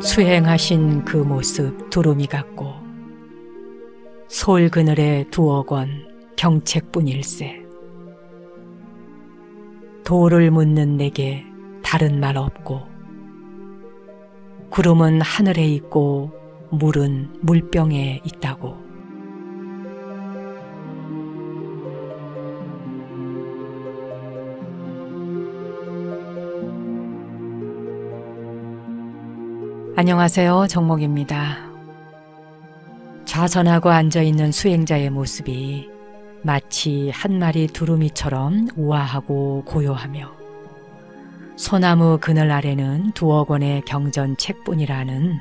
수행하신 그 모습 두루미 같고 솔 그늘에 2억 원 경책뿐일세. 돌을 묻는 내게 다른 말 없고 구름은 하늘에 있고 물은 물병에 있다고. 안녕하세요. 정목입니다. 좌선하고 앉아있는 수행자의 모습이 마치 한 마리 두루미처럼 우아하고 고요하며 소나무 그늘 아래는 2억 원의 경전 책뿐이라는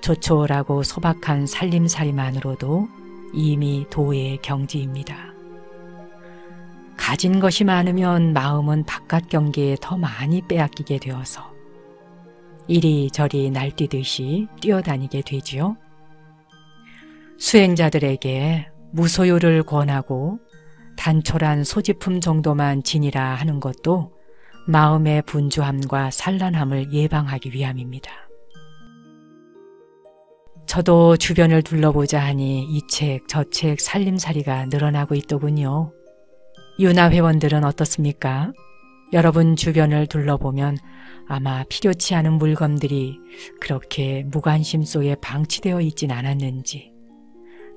조촐하고 소박한 살림살이만으로도 이미 도의 경지입니다. 가진 것이 많으면 마음은 바깥 경계에 더 많이 빼앗기게 되어서 이리저리 날뛰듯이 뛰어다니게 되지요. 수행자들에게 무소유를 권하고 단촐한 소지품 정도만 지니라 하는 것도 마음의 분주함과 산란함을 예방하기 위함입니다. 저도 주변을 둘러보자 하니 이 책 저 책 살림살이가 늘어나고 있더군요. 유나 회원들은 어떻습니까? 여러분 주변을 둘러보면 아마 필요치 않은 물건들이 그렇게 무관심 속에 방치되어 있진 않았는지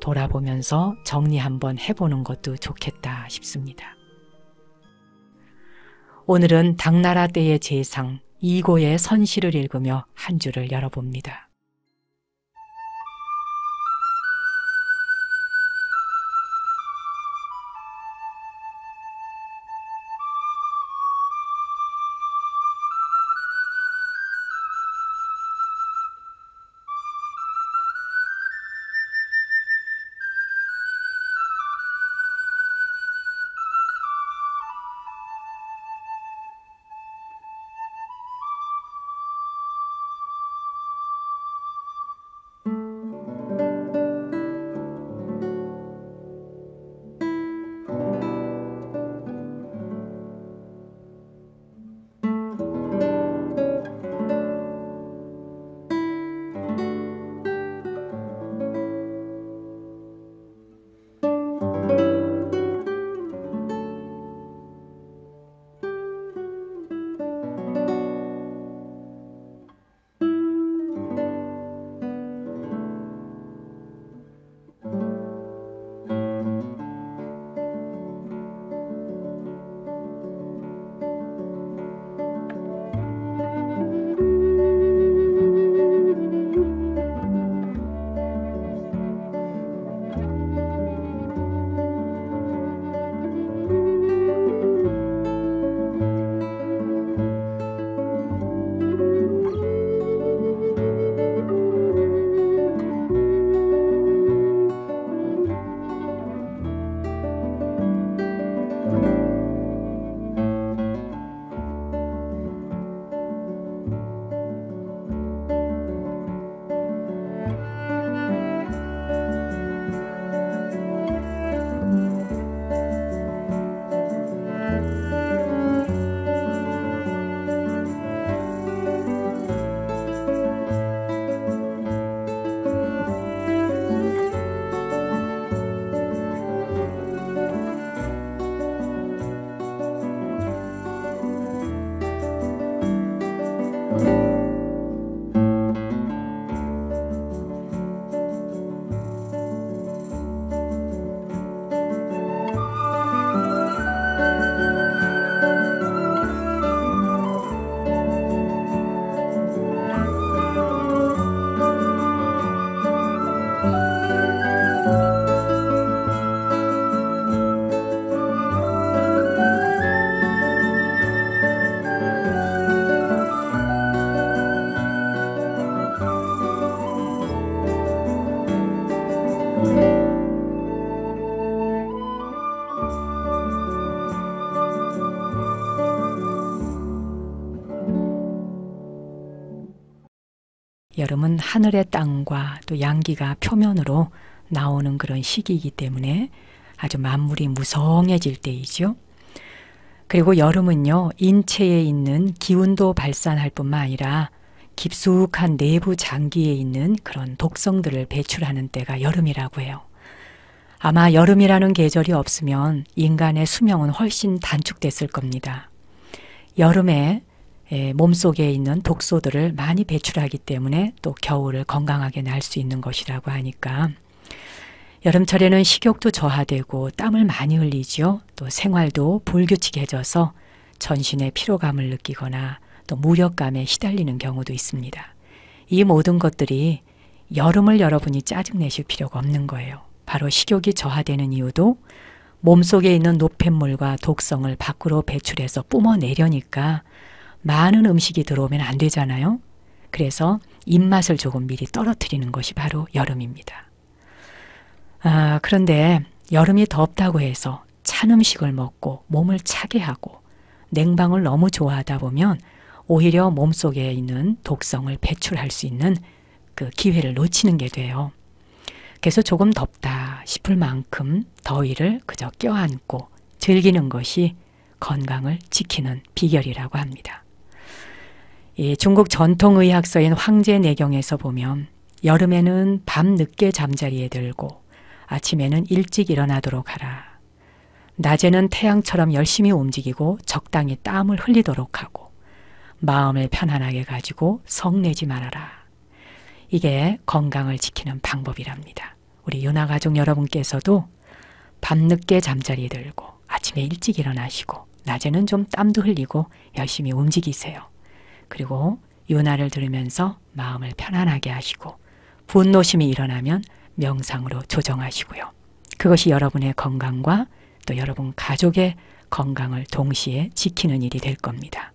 돌아보면서 정리 한번 해보는 것도 좋겠다 싶습니다. 오늘은 당나라 때의 재상 이고의 선시를 읽으며 한 주를 열어봅니다. 여름은 하늘의 땅과 또 양기가 표면으로 나오는 그런 시기이기 때문에 아주 만물이 무성해질 때이죠. 그리고 여름은요, 인체에 있는 기운도 발산할 뿐만 아니라 깊숙한 내부 장기에 있는 그런 독성들을 배출하는 때가 여름이라고 해요. 아마 여름이라는 계절이 없으면 인간의 수명은 훨씬 단축됐을 겁니다. 여름에 몸속에 있는 독소들을 많이 배출하기 때문에 또 겨울을 건강하게 날 수 있는 것이라고 하니까 여름철에는 식욕도 저하되고 땀을 많이 흘리죠. 또 생활도 불규칙해져서 전신의 피로감을 느끼거나 또 무력감에 시달리는 경우도 있습니다. 이 모든 것들이 여름을 여러분이 짜증내실 필요가 없는 거예요. 바로 식욕이 저하되는 이유도 몸속에 있는 노폐물과 독성을 밖으로 배출해서 뿜어내려니까 많은 음식이 들어오면 안 되잖아요. 그래서 입맛을 조금 미리 떨어뜨리는 것이 바로 여름입니다. 그런데 여름이 덥다고 해서 찬 음식을 먹고 몸을 차게 하고 냉방을 너무 좋아하다 보면 오히려 몸속에 있는 독성을 배출할 수 있는 그 기회를 놓치는 게 돼요. 그래서 조금 덥다 싶을 만큼 더위를 그저 껴안고 즐기는 것이 건강을 지키는 비결이라고 합니다. 이 중국 전통의학서인 황제내경에서 보면 여름에는 밤 늦게 잠자리에 들고 아침에는 일찍 일어나도록 하라. 낮에는 태양처럼 열심히 움직이고 적당히 땀을 흘리도록 하고 마음을 편안하게 가지고 성내지 말아라. 이게 건강을 지키는 방법이랍니다. 우리 윤아가족 여러분께서도 밤늦게 잠자리에 들고 아침에 일찍 일어나시고 낮에는 좀 땀도 흘리고 열심히 움직이세요. 그리고 윤아를 들으면서 마음을 편안하게 하시고 분노심이 일어나면 명상으로 조정하시고요. 그것이 여러분의 건강과 또 여러분 가족의 건강을 동시에 지키는 일이 될 겁니다.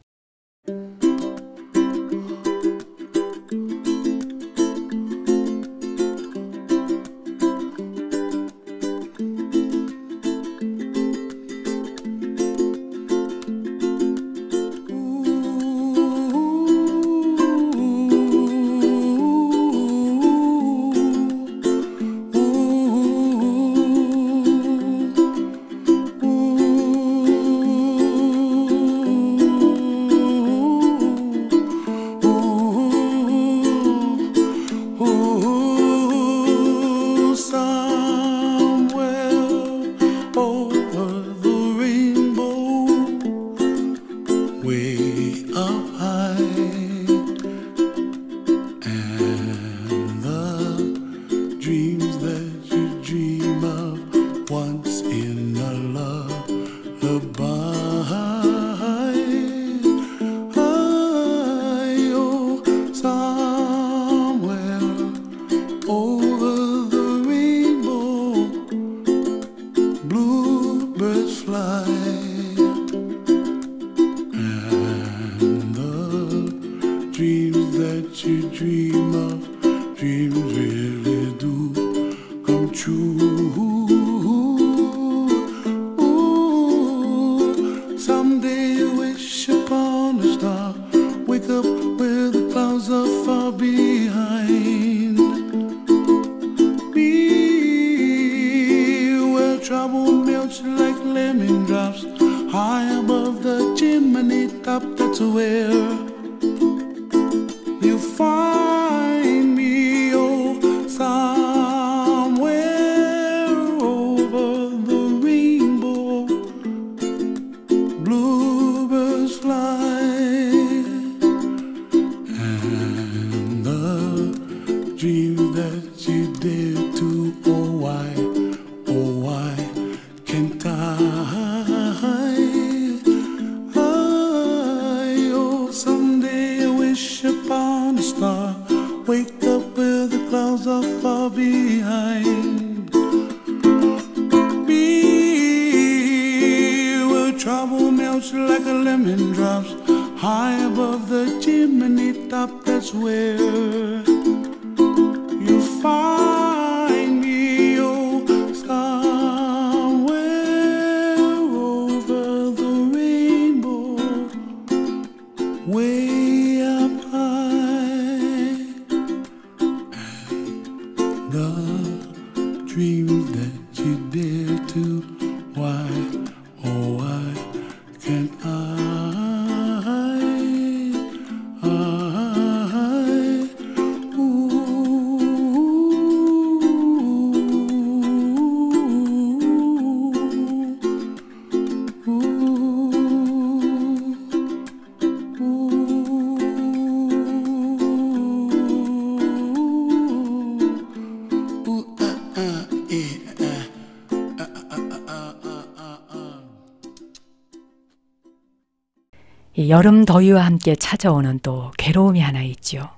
이 여름 더위와 함께 찾아오는 또 괴로움이 하나 있죠.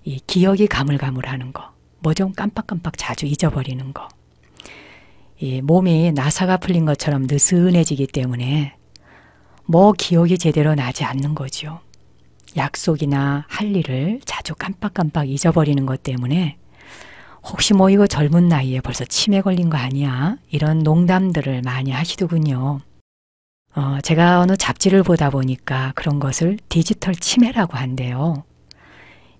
이 기억이 가물가물하는 거, 뭐 좀 깜빡깜빡 자주 잊어버리는 거. 이 몸이 나사가 풀린 것처럼 느슨해지기 때문에 뭐 기억이 제대로 나지 않는 거죠. 약속이나 할 일을 자주 깜빡깜빡 잊어버리는 것 때문에 혹시 뭐 이거 젊은 나이에 벌써 치매 걸린 거 아니야? 이런 농담들을 많이 하시더군요. 제가 어느 잡지를 보다 보니까 그런 것을 디지털 치매라고 한대요.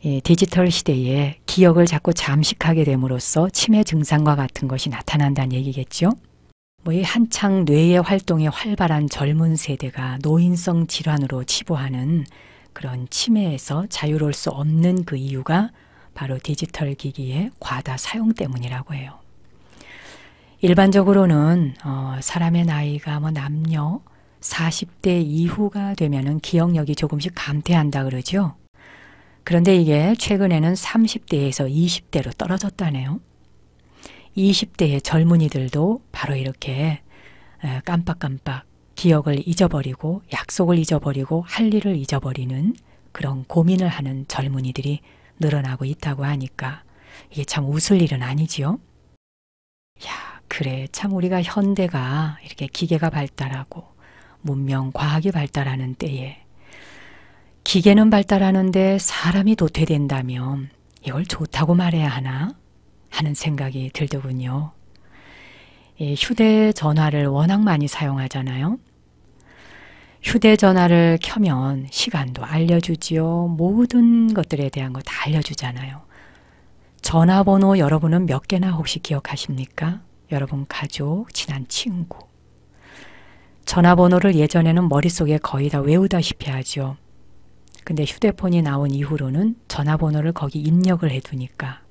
이 디지털 시대에 기억을 자꾸 잠식하게 됨으로써 치매 증상과 같은 것이 나타난다는 얘기겠죠. 뭐 이 한창 뇌의 활동이 활발한 젊은 세대가 노인성 질환으로 치부하는 그런 치매에서 자유로울 수 없는 그 이유가 바로 디지털 기기의 과다 사용 때문이라고 해요. 일반적으로는 사람의 나이가 뭐 남녀 40대 이후가 되면은 기억력이 조금씩 감퇴한다 그러죠. 그런데 이게 최근에는 30대에서 20대로 떨어졌다네요. 20대의 젊은이들도 바로 이렇게 깜빡깜빡 기억을 잊어버리고 약속을 잊어버리고 할 일을 잊어버리는 그런 고민을 하는 젊은이들이 늘어나고 있다고 하니까 이게 참 웃을 일은 아니지요. 야, 그래 참 우리가 현대가 이렇게 기계가 발달하고 문명, 과학이 발달하는 때에 기계는 발달하는데 사람이 도태된다면 이걸 좋다고 말해야 하나 하는 생각이 들더군요. 이 휴대전화를 워낙 많이 사용하잖아요. 휴대전화를 켜면 시간도 알려주지요. 모든 것들에 대한 거 다 알려주잖아요. 전화번호 여러분은 몇 개나 혹시 기억하십니까? 여러분 가족, 친한 친구. 전화번호를 예전에는 머릿속에 거의 다 외우다시피 하죠. 근데 휴대폰이 나온 이후로는 전화번호를 거기 입력을 해두니까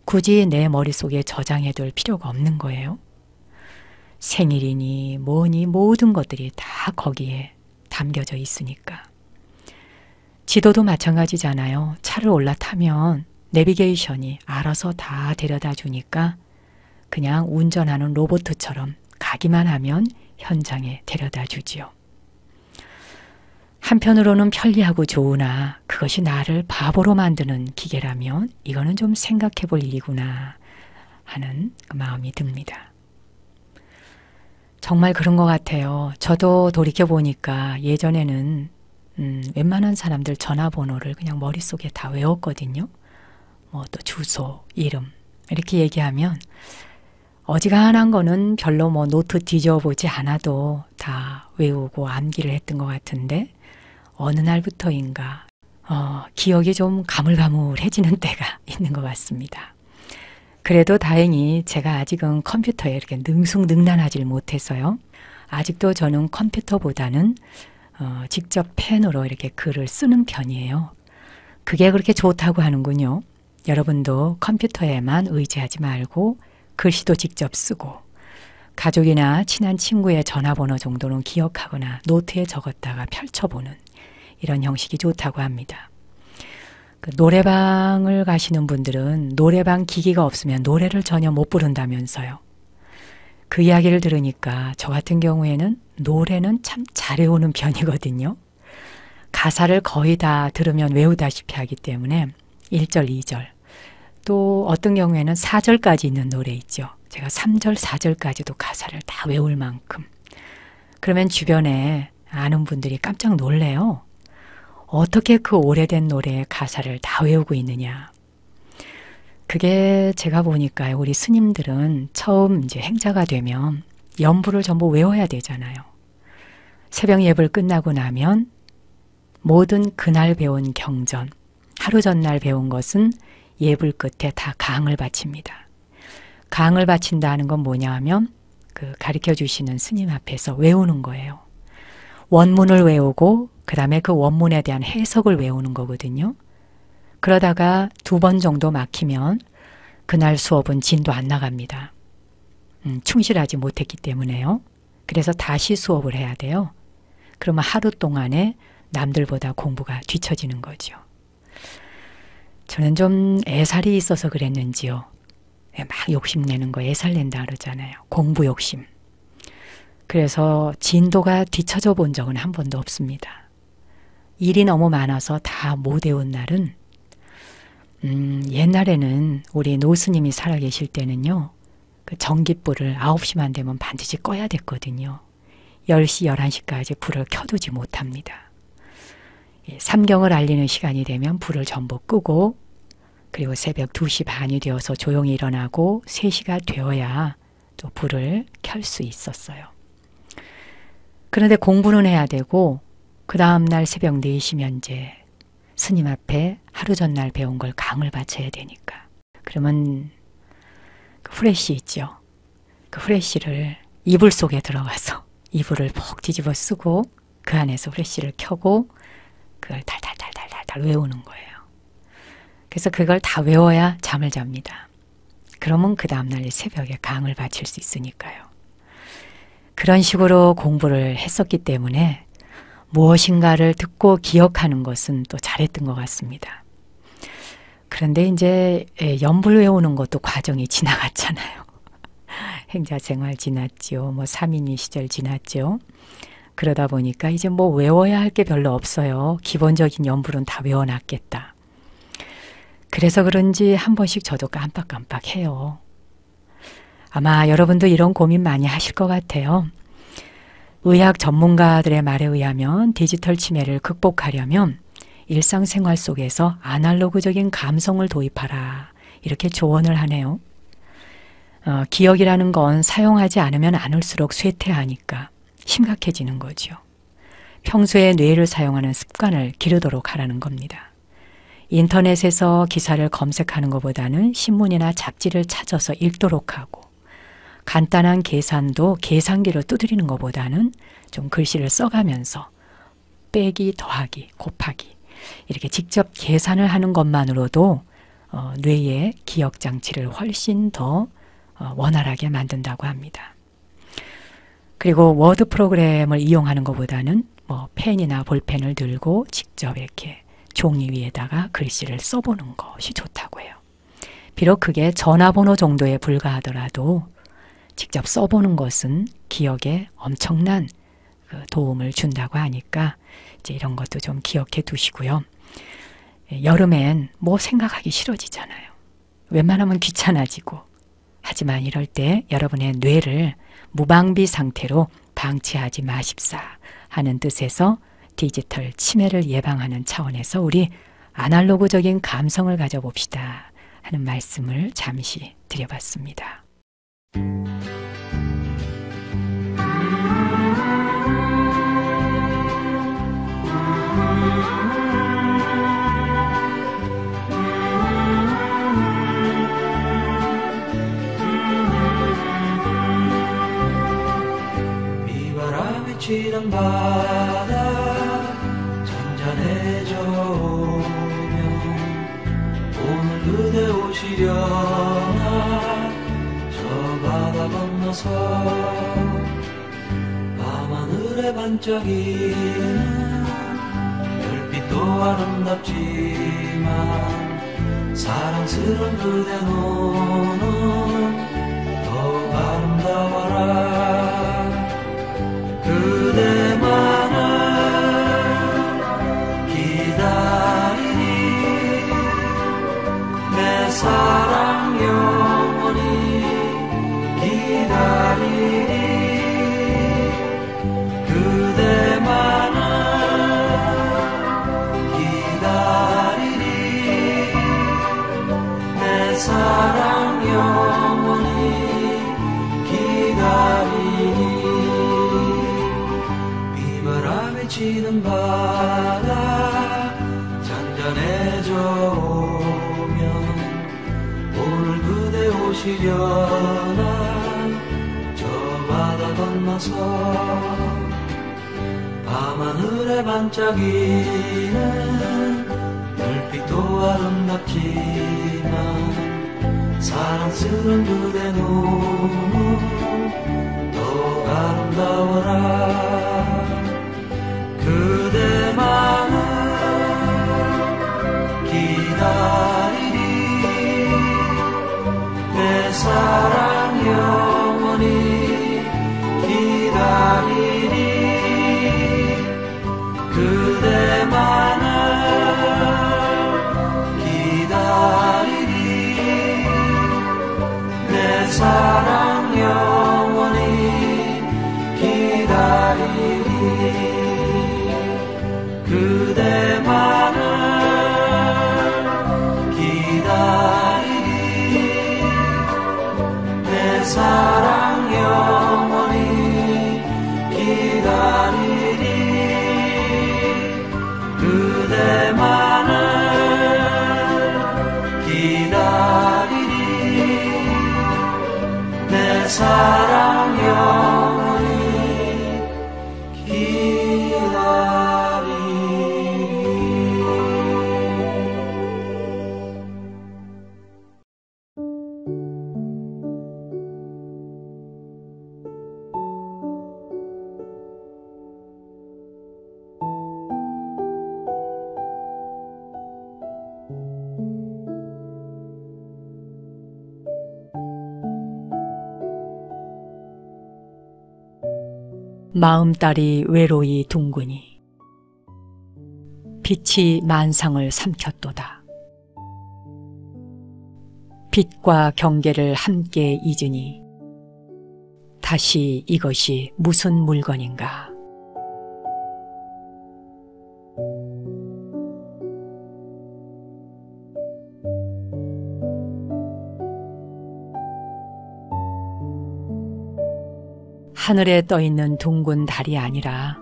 굳이 내 머릿속에 저장해둘 필요가 없는 거예요. 생일이니 뭐니 모든 것들이 다 거기에 담겨져 있으니까. 지도도 마찬가지잖아요. 차를 올라타면 내비게이션이 알아서 다 데려다 주니까 그냥 운전하는 로봇처럼 가기만 하면 현장에 데려다 주지요. 한편으로는 편리하고 좋으나 그것이 나를 바보로 만드는 기계라면 이거는 좀 생각해 볼 일이구나 하는 그 마음이 듭니다. 정말 그런 것 같아요. 저도 돌이켜보니까 예전에는 웬만한 사람들 전화번호를 그냥 머릿속에 다 외웠거든요. 뭐 또 주소, 이름 이렇게 얘기하면 어지간한 거는 별로 뭐 노트 뒤져보지 않아도 다 외우고 암기를 했던 것 같은데 어느 날부터인가 기억이 좀 가물가물해지는 때가 있는 것 같습니다. 그래도 다행히 제가 아직은 컴퓨터에 이렇게 능숙능란하지 못해서요. 아직도 저는 컴퓨터보다는 직접 펜으로 이렇게 글을 쓰는 편이에요. 그게 그렇게 좋다고 하는군요. 여러분도 컴퓨터에만 의지하지 말고 글씨도 직접 쓰고 가족이나 친한 친구의 전화번호 정도는 기억하거나 노트에 적었다가 펼쳐보는 이런 형식이 좋다고 합니다. 그 노래방을 가시는 분들은 노래방 기기가 없으면 노래를 전혀 못 부른다면서요. 그 이야기를 들으니까 저 같은 경우에는 노래는 참 잘 외우는 편이거든요. 가사를 거의 다 들으면 외우다시피 하기 때문에 1절, 2절 또 어떤 경우에는 4절까지 있는 노래 있죠. 제가 3절, 4절까지도 가사를 다 외울 만큼. 그러면 주변에 아는 분들이 깜짝 놀래요. 어떻게 그 오래된 노래의 가사를 다 외우고 있느냐. 그게 제가 보니까 우리 스님들은 처음 이제 행자가 되면 연부를 전부 외워야 되잖아요. 새벽 예불 끝나고 나면 모든 그날 배운 경전, 하루 전날 배운 것은 예불 끝에 다 강을 바칩니다. 강을 바친다는 건 뭐냐 하면 그 가르쳐 주시는 스님 앞에서 외우는 거예요. 원문을 외우고 그 다음에 그 원문에 대한 해석을 외우는 거거든요. 그러다가 2번 정도 막히면 그날 수업은 진도 안 나갑니다. 충실하지 못했기 때문에요. 그래서 다시 수업을 해야 돼요. 그러면 하루 동안에 남들보다 공부가 뒤처지는 거죠. 저는 좀 애살이 있어서 그랬는지요. 막 욕심내는 거 애살낸다 그러잖아요. 공부 욕심. 그래서 진도가 뒤처져 본 적은 한 번도 없습니다. 일이 너무 많아서 다 못 외운 날은 옛날에는 우리 노스님이 살아계실 때는요. 그 전깃불을 9시만 되면 반드시 꺼야 됐거든요. 10시, 11시까지 불을 켜두지 못합니다. 삼경을 알리는 시간이 되면 불을 전부 끄고 그리고 새벽 2시 반이 되어서 조용히 일어나고 3시가 되어야 또 불을 켤 수 있었어요. 그런데 공부는 해야 되고 그 다음날 새벽 4시면 이제 스님 앞에 하루 전날 배운 걸 강을 바쳐야 되니까 그러면 그 후레쉬 있죠. 그 후레쉬를 이불 속에 들어가서 이불을 푹 뒤집어 쓰고 그 안에서 후레쉬를 켜고 그걸 달달달달달달 외우는 거예요. 그래서 그걸 다 외워야 잠을 잡니다. 그러면 그 다음날 새벽에 강을 바칠 수 있으니까요. 그런 식으로 공부를 했었기 때문에 무엇인가를 듣고 기억하는 것은 또 잘했던 것 같습니다. 그런데 이제 연불 외우는 것도 과정이 지나갔잖아요. 행자생활 지났죠. 뭐 3인위 시절 지났죠. 그러다 보니까 이제 뭐 외워야 할 게 별로 없어요. 기본적인 연불은 다 외워놨겠다. 그래서 그런지 한 번씩 저도 깜빡깜빡해요. 아마 여러분도 이런 고민 많이 하실 것 같아요. 의학 전문가들의 말에 의하면 디지털 치매를 극복하려면 일상생활 속에서 아날로그적인 감성을 도입하라. 이렇게 조언을 하네요. 기억이라는 건 사용하지 않으면 않을수록 쇠퇴하니까 심각해지는 거죠. 평소에 뇌를 사용하는 습관을 기르도록 하라는 겁니다. 인터넷에서 기사를 검색하는 것보다는 신문이나 잡지를 찾아서 읽도록 하고 간단한 계산도 계산기로 두드리는 것보다는 좀 글씨를 써가면서 빼기, 더하기, 곱하기 이렇게 직접 계산을 하는 것만으로도 뇌의 기억장치를 훨씬 더 원활하게 만든다고 합니다. 그리고 워드 프로그램을 이용하는 것보다는 뭐 펜이나 볼펜을 들고 직접 이렇게 종이 위에다가 글씨를 써보는 것이 좋다고 해요. 비록 그게 전화번호 정도에 불과하더라도 직접 써보는 것은 기억에 엄청난 도움을 준다고 하니까 이제 이런 것도 좀 기억해 두시고요. 여름엔 뭐 생각하기 싫어지잖아요. 웬만하면 귀찮아지고. 하지만 이럴 때 여러분의 뇌를 무방비 상태로 방치하지 마십사 하는 뜻에서 디지털 치매를 예방하는 차원에서 우리 아날로그적인 감성을 가져봅시다 하는 말씀을 잠시 드려봤습니다. 비바람이 치는 바다 잔잔해져 오면 오늘 그대 오시려나 저 바다 건너서 밤하늘에 반짝이는 별빛도 아름답지만 사랑스런 그대 눈은 더욱 아름다워라. 그대만을 기다리니 내 사랑 영원히 기다리니 그대만을 기다리니 내 사랑 영원히 기다리니 비바람이 치는 바다 잔잔해져 오면 오늘 그대 오시려나 저 바다 건너서 밤하늘에 반짝이는 별빛도 아름답지만 사랑스런 그대 눈은 더욱 아름다워라. 그대만을 기다리니 내 사랑 영원히 기다리니 그대만 마음딸이 외로이 둥근히 빛이 만상을 삼켰도다. 빛과 경계를 함께 잊으니 다시 이것이 무슨 물건인가. 하늘에 떠있는 둥근 달이 아니라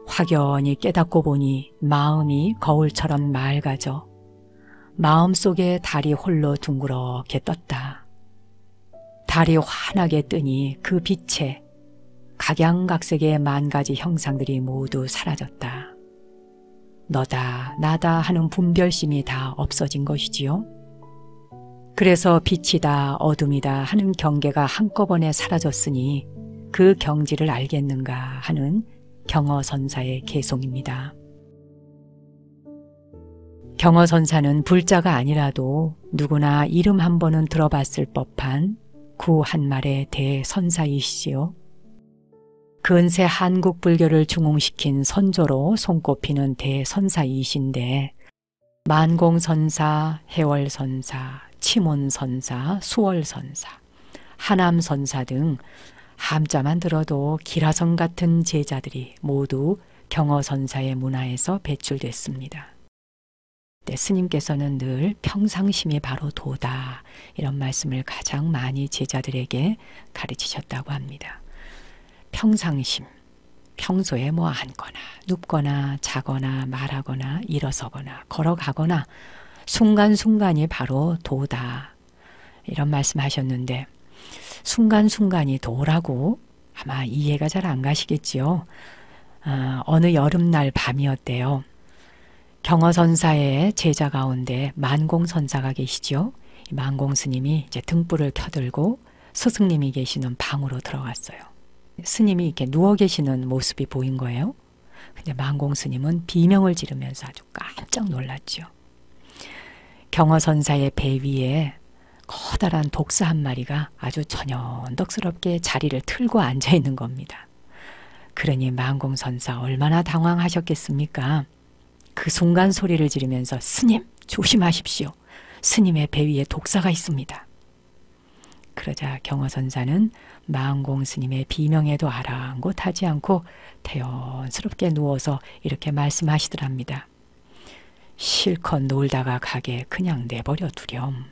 확연히 깨닫고 보니 마음이 거울처럼 맑아져 마음속에 달이 홀로 둥그렇게 떴다. 달이 환하게 뜨니 그 빛에 각양각색의 만 가지 형상들이 모두 사라졌다. 너다 나다 하는 분별심이 다 없어진 것이지요. 그래서 빛이다 어둠이다 하는 경계가 한꺼번에 사라졌으니 그 경지를 알겠는가 하는 경허선사의 개송입니다. 경허선사는 불자가 아니라도 누구나 이름 한 번은 들어봤을 법한 구 한말의 대선사이시지요. 근세 한국 불교를 중흥시킨 선조로 손꼽히는 대선사이신데 만공선사, 해월선사, 치몬선사, 수월선사, 하남선사 등 함자만 들어도 기라성 같은 제자들이 모두 경허선사의 문화에서 배출됐습니다. 스님께서는 늘 평상심이 바로 도다 이런 말씀을 가장 많이 제자들에게 가르치셨다고 합니다. 평상심, 평소에 뭐 앉거나 눕거나 자거나 말하거나 일어서거나 걸어가거나 순간순간이 바로 도다 이런 말씀하셨는데 순간순간이 도라고 아마 이해가 잘 안 가시겠지요. 어느 여름날 밤이었대요. 경허선사의 제자 가운데 만공선사가 계시죠. 만공스님이 이제 등불을 켜들고 스승님이 계시는 방으로 들어갔어요. 스님이 이렇게 누워 계시는 모습이 보인 거예요. 근데 만공스님은 비명을 지르면서 아주 깜짝 놀랐죠. 경허선사의 배 위에 커다란 독사 한 마리가 아주 천연덕스럽게 자리를 틀고 앉아 있는 겁니다. 그러니 만공선사 얼마나 당황하셨겠습니까? 그 순간 소리를 지르면서 스님 조심하십시오. 스님의 배 위에 독사가 있습니다. 그러자 경허선사는 만공스님의 비명에도 아랑곳하지 않고 태연스럽게 누워서 이렇게 말씀하시더랍니다. 실컷 놀다가 가게 그냥 내버려 두렴.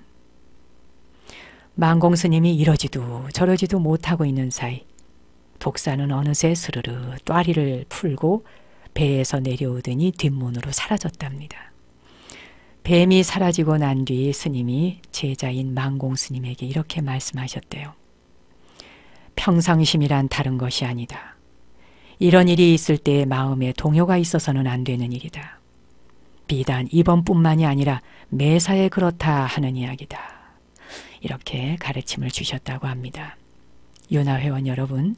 만공스님이 이러지도 저러지도 못하고 있는 사이 독사는 어느새 스르르 또아리를 풀고 배에서 내려오더니 뒷문으로 사라졌답니다. 뱀이 사라지고 난 뒤 스님이 제자인 만공스님에게 이렇게 말씀하셨대요. 평상심이란 다른 것이 아니다. 이런 일이 있을 때 마음에 동요가 있어서는 안 되는 일이다. 비단 이번뿐만이 아니라 매사에 그렇다 하는 이야기다. 이렇게 가르침을 주셨다고 합니다. 윤화회원 여러분,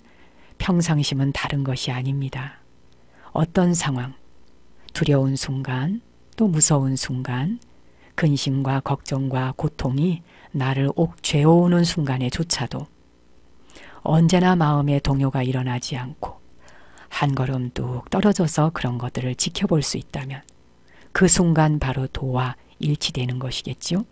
평상심은 다른 것이 아닙니다. 어떤 상황, 두려운 순간, 또 무서운 순간, 근심과 걱정과 고통이 나를 옥죄어오는 순간에조차도 언제나 마음의 동요가 일어나지 않고 한 걸음 뚝 떨어져서 그런 것들을 지켜볼 수 있다면 그 순간 바로 도와 일치되는 것이겠죠.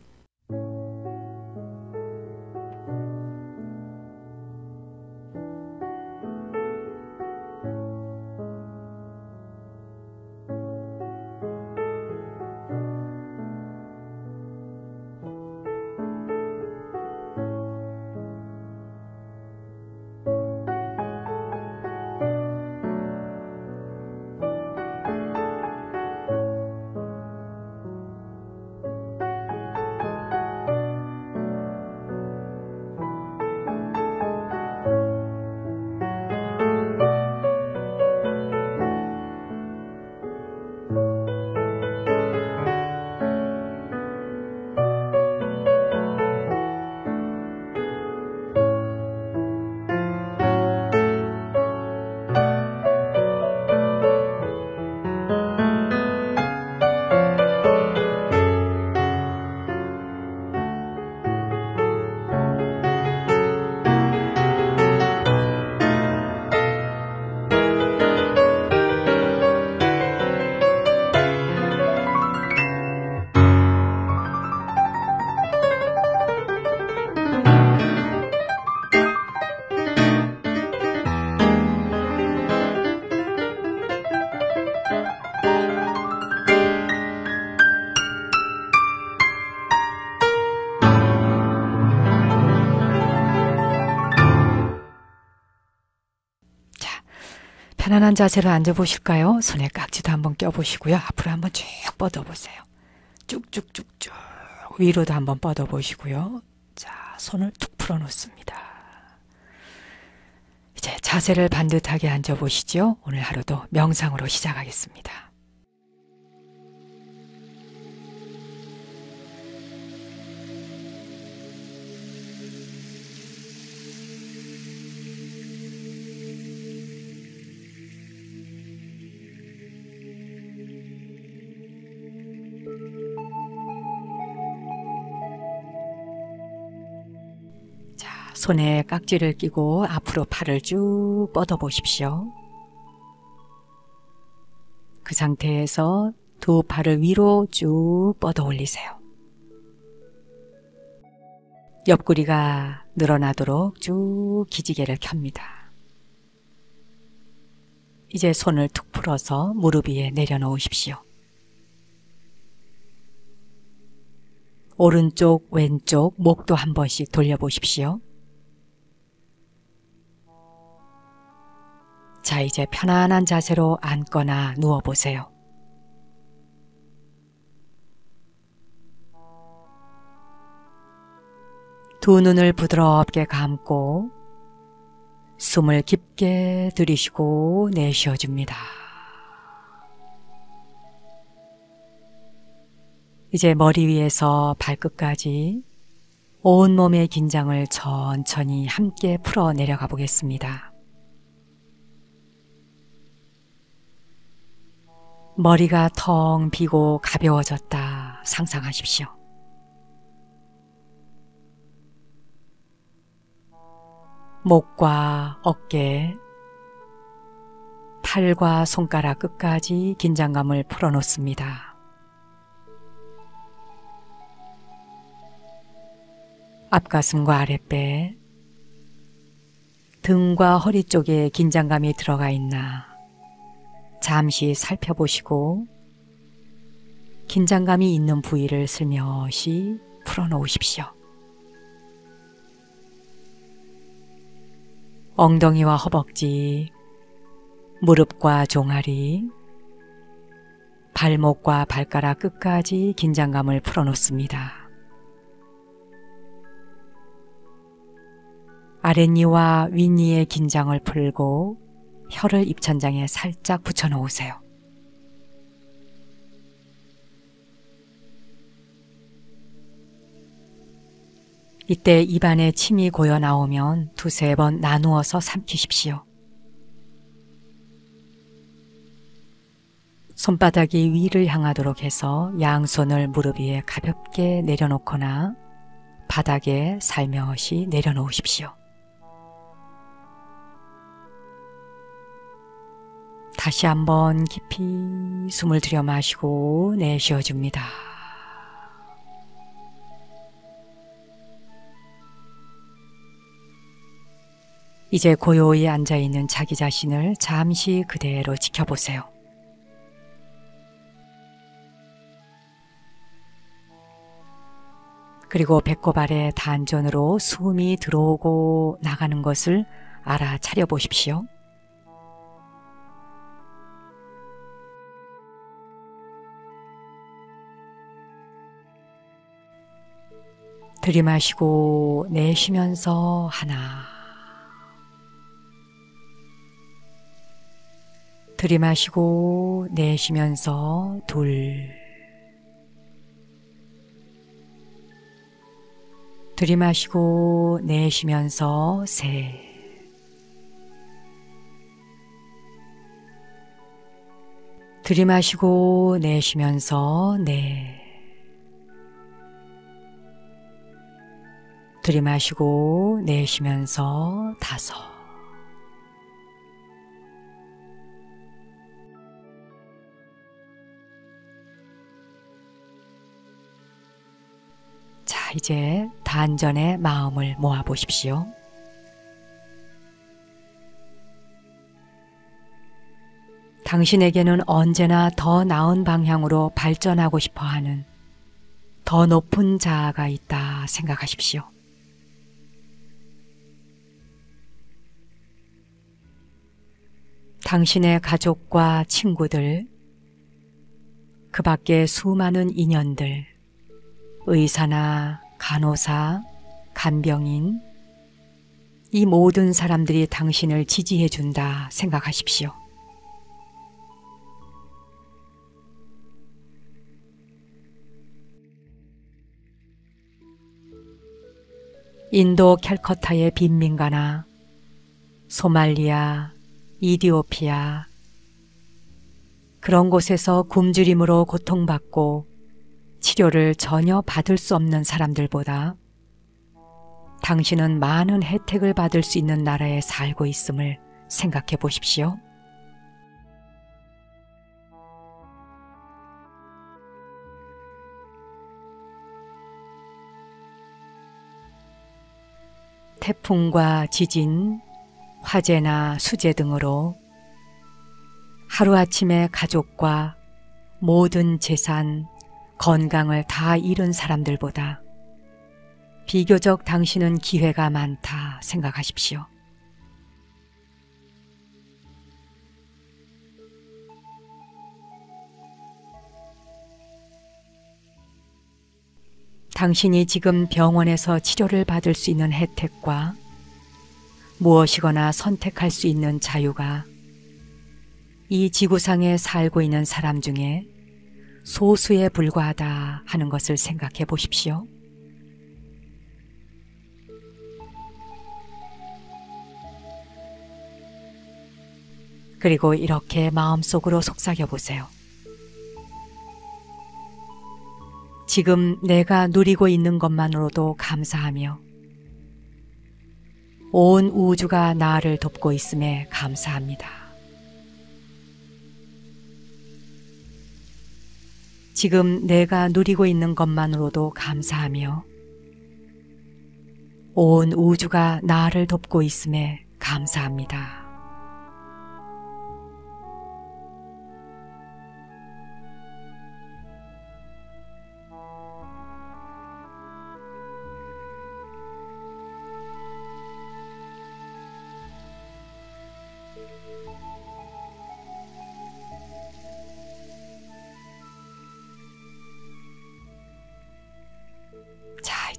편안한 자세로 앉아보실까요? 손에 깍지도 한번 껴보시고요. 앞으로 한번 쭉 뻗어보세요. 쭉쭉쭉쭉 위로도 한번 뻗어보시고요. 자, 손을 툭 풀어놓습니다. 이제 자세를 반듯하게 앉아보시죠. 오늘 하루도 명상으로 시작하겠습니다. 손에 깍지를 끼고 앞으로 팔을 쭉 뻗어 보십시오. 그 상태에서 두 팔을 위로 쭉 뻗어 올리세요. 옆구리가 늘어나도록 쭉 기지개를 켭니다. 이제 손을 툭 풀어서 무릎 위에 내려놓으십시오. 오른쪽, 왼쪽 목도 한 번씩 돌려보십시오. 자, 이제 편안한 자세로 앉거나 누워보세요. 두 눈을 부드럽게 감고 숨을 깊게 들이쉬고 내쉬어줍니다. 이제 머리 위에서 발끝까지 온몸의 긴장을 천천히 함께 풀어 내려가 보겠습니다. 머리가 텅 비고 가벼워졌다 상상하십시오. 목과 어깨, 팔과 손가락 끝까지 긴장감을 풀어놓습니다. 앞가슴과 아랫배, 등과 허리 쪽에 긴장감이 들어가 있나 잠시 살펴보시고 긴장감이 있는 부위를 슬며시 풀어놓으십시오. 엉덩이와 허벅지, 무릎과 종아리, 발목과 발가락 끝까지 긴장감을 풀어놓습니다. 아랫니와 윗니의 긴장을 풀고 혀를 입천장에 살짝 붙여놓으세요. 이때 입안에 침이 고여 나오면 두세 번 나누어서 삼키십시오. 손바닥이 위를 향하도록 해서 양손을 무릎 위에 가볍게 내려놓거나 바닥에 살며시 내려놓으십시오. 다시 한번 깊이 숨을 들여 마시고 내쉬어줍니다. 이제 고요히 앉아있는 자기 자신을 잠시 그대로 지켜보세요. 그리고 배꼽 아래 단전으로 숨이 들어오고 나가는 것을 알아차려 보십시오. 들이마시고 내쉬면서 하나, 들이마시고 내쉬면서 둘, 들이마시고 내쉬면서 셋, 들이마시고 내쉬면서 넷, 들이마시고 내쉬면서 다섯. 자, 이제 단전에 마음을 모아 보십시오. 당신에게는 언제나 더 나은 방향으로 발전하고 싶어 하는 더 높은 자아가 있다 생각하십시오. 당신의 가족과 친구들, 그 밖에 수많은 인연들, 의사나 간호사, 간병인, 이 모든 사람들이 당신을 지지해 준다 생각하십시오. 인도 캘커타의 빈민가나 소말리아, 이디오피아, 그런 곳에서 굶주림으로 고통받고 치료를 전혀 받을 수 없는 사람들보다 당신은 많은 혜택을 받을 수 있는 나라에 살고 있음을 생각해 보십시오. 태풍과 지진, 화재나 수재 등으로 하루아침에 가족과 모든 재산, 건강을 다 잃은 사람들보다 비교적 당신은 기회가 많다 생각하십시오. 당신이 지금 병원에서 치료를 받을 수 있는 혜택과 무엇이거나 선택할 수 있는 자유가 이 지구상에 살고 있는 사람 중에 소수에 불과하다 하는 것을 생각해 보십시오. 그리고 이렇게 마음속으로 속삭여 보세요. 지금 내가 누리고 있는 것만으로도 감사하며 온 우주가 나를 돕고 있음에 감사합니다. 지금 내가 누리고 있는 것만으로도 감사하며 온 우주가 나를 돕고 있음에 감사합니다.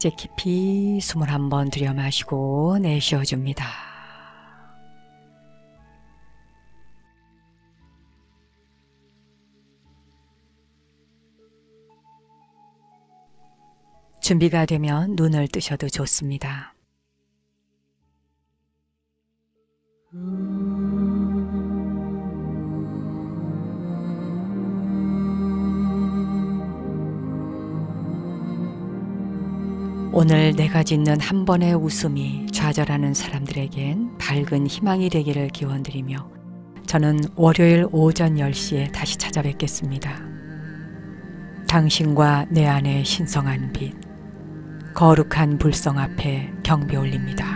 이제 깊이 숨을 한번 들여 마시고 내쉬어줍니다. 준비가 되면 눈을 뜨셔도 좋습니다. 오늘 내가 짓는 한 번의 웃음이 좌절하는 사람들에겐 밝은 희망이 되기를 기원드리며 저는 월요일 오전 10시에 다시 찾아뵙겠습니다. 당신과 내 안의 신성한 빛, 거룩한 불성 앞에 경배 올립니다.